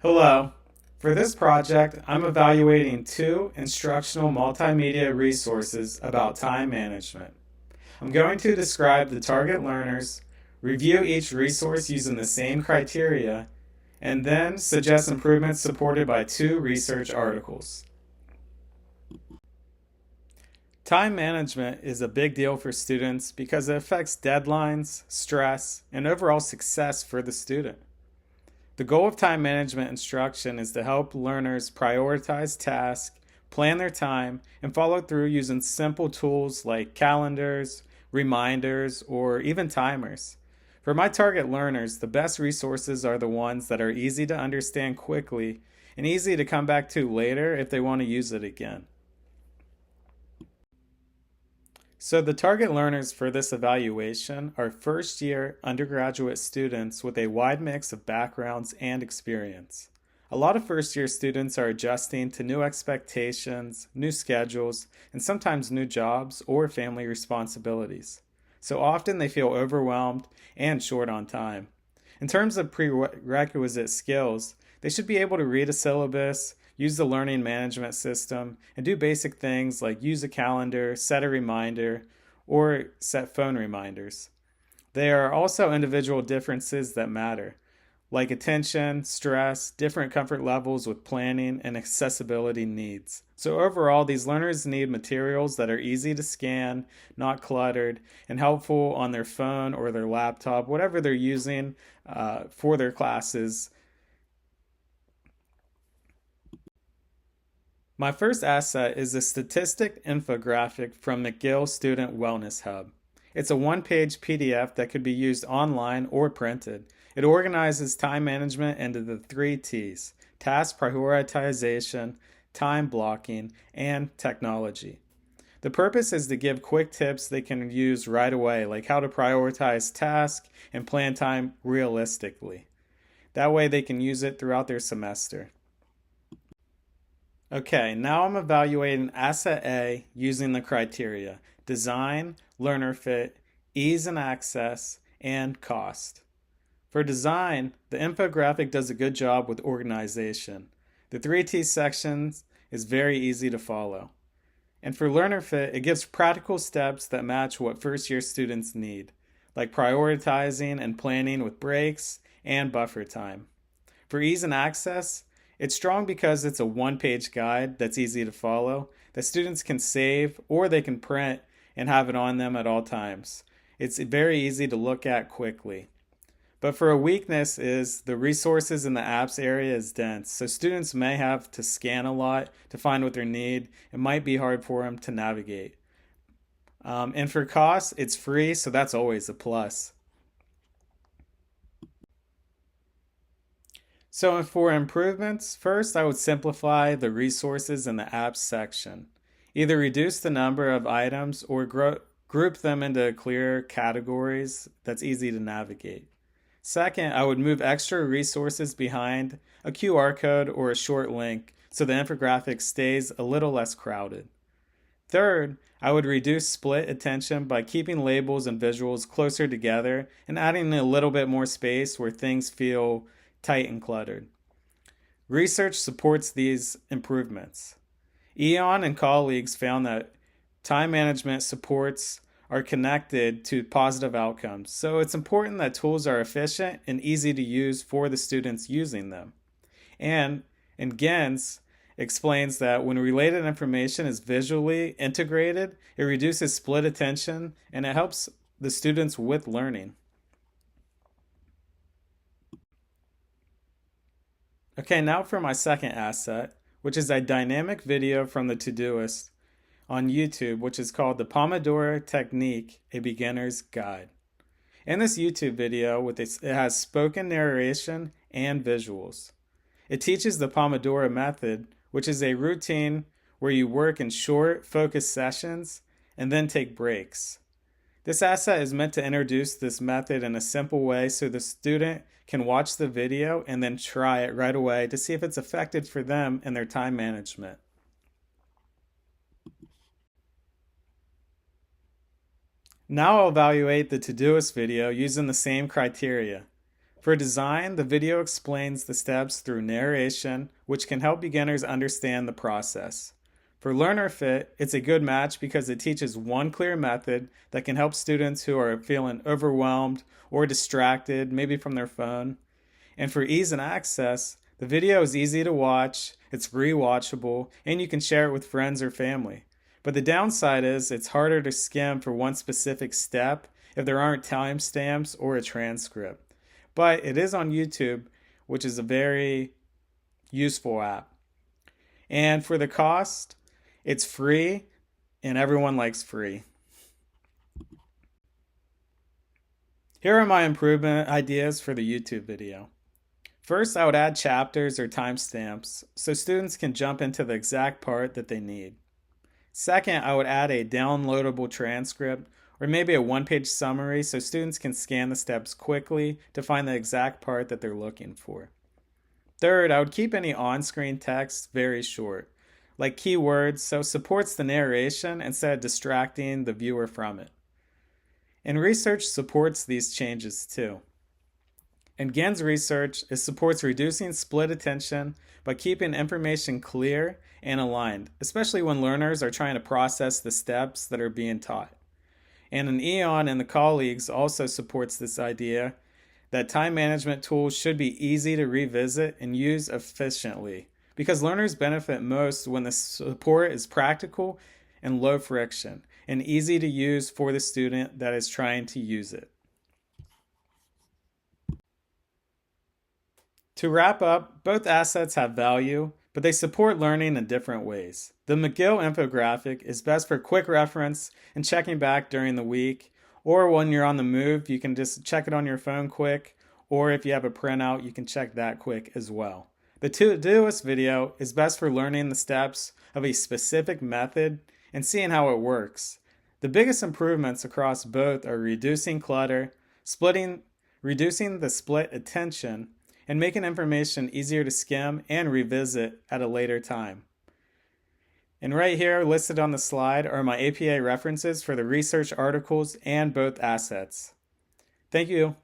Hello. For this project, I'm evaluating two instructional multimedia resources about time management. I'm going to describe the target learners, review each resource using the same criteria, and then suggest improvements supported by two research articles. Time management is a big deal for students because it affects deadlines, stress, and overall success for the student. The goal of time management instruction is to help learners prioritize tasks, plan their time, and follow through using simple tools like calendars, reminders, or even timers. For my target learners, the best resources are the ones that are easy to understand quickly and easy to come back to later if they want to use it again. So, the target learners for this evaluation are first year undergraduate students with a wide mix of backgrounds and experience. A lot of first year students are adjusting to new expectations, new schedules, and sometimes new jobs or family responsibilities. So often they feel overwhelmed and short on time. In terms of prerequisite skills, they should be able to read a syllabus, use the learning management system, and do basic things like use a calendar, set a reminder, or set phone reminders. There are also individual differences that matter, like attention, stress, different comfort levels with planning, and accessibility needs. So, overall, these learners need materials that are easy to scan, not cluttered, and helpful on their phone or their laptop, whatever they're using for their classes. My first asset is a statistic infographic from McGill Student Wellness Hub. It's a one-page PDF that could be used online or printed. It organizes time management into the three T's: task prioritization, time blocking, and technology. The purpose is to give quick tips they can use right away, like how to prioritize tasks and plan time realistically. That way they can use it throughout their semester. Okay, now I'm evaluating Asset A using the criteria: design, learner fit, ease and access, and cost. For design, the infographic does a good job with organization. The 3T sections is very easy to follow. And for learner fit, it gives practical steps that match what first year students need, like prioritizing and planning with breaks and buffer time. For ease and access, it's strong because it's a one-page guide that's easy to follow, that students can save or they can print and have it on them at all times. It's very easy to look at quickly. But for a weakness is the resources in the apps area is dense, so students may have to scan a lot to find what they need. It might be hard for them to navigate. And for cost, it's free, so that's always a plus. So for improvements, first I would simplify the resources in the apps section. Either reduce the number of items or group them into clear categories that's easy to navigate. Second, I would move extra resources behind a QR code or a short link so the infographic stays a little less crowded. Third, I would reduce split attention by keeping labels and visuals closer together and adding a little bit more space where things feel tight and cluttered. Research supports these improvements. Eon and colleagues found that time management supports are connected to positive outcomes, so it's important that tools are efficient and easy to use for the students using them. And Gens explains that when related information is visually integrated, it reduces split attention and it helps the students with learning. Okay, now for my second asset, which is a dynamic video from the Todoist on YouTube, which is called the Pomodoro Technique, a Beginner's Guide. In this YouTube video, it has spoken narration and visuals. It teaches the Pomodoro method, which is a routine where you work in short, focused sessions and then take breaks. This asset is meant to introduce this method in a simple way so the student can watch the video and then try it right away to see if it's effective for them in their time management. Now I'll evaluate the Todoist video using the same criteria. For design, the video explains the steps through narration, which can help beginners understand the process. For learner fit, it's a good match because it teaches one clear method that can help students who are feeling overwhelmed or distracted, maybe from their phone. And for ease and access, the video is easy to watch, it's rewatchable, and you can share it with friends or family. But the downside is it's harder to skim for one specific step if there aren't timestamps or a transcript. But it is on YouTube, which is a very useful app. And for the cost, it's free, and everyone likes free. Here are my improvement ideas for the YouTube video. First, I would add chapters or timestamps so students can jump into the exact part that they need. Second, I would add a downloadable transcript or maybe a one-page summary so students can scan the steps quickly to find the exact part that they're looking for. Third, I would keep any on-screen text very short, like keywords, so it supports the narration instead of distracting the viewer from it. And research supports these changes too. In Gen's research, it supports reducing split attention by keeping information clear and aligned, especially when learners are trying to process the steps that are being taught. And an Eon and the colleagues also supports this idea that time management tools should be easy to revisit and use efficiently because learners benefit most when the support is practical and low friction and easy to use for the student that is trying to use it. To wrap up, both assets have value, but they support learning in different ways. The McGill infographic is best for quick reference and checking back during the week, or when you're on the move, you can just check it on your phone quick, or if you have a printout, you can check that quick as well. The Todoist video is best for learning the steps of a specific method and seeing how it works. The biggest improvements across both are reducing clutter, reducing the split attention, and making information easier to skim and revisit at a later time. And right here, listed on the slide, are my APA references for the research articles and both assets. Thank you.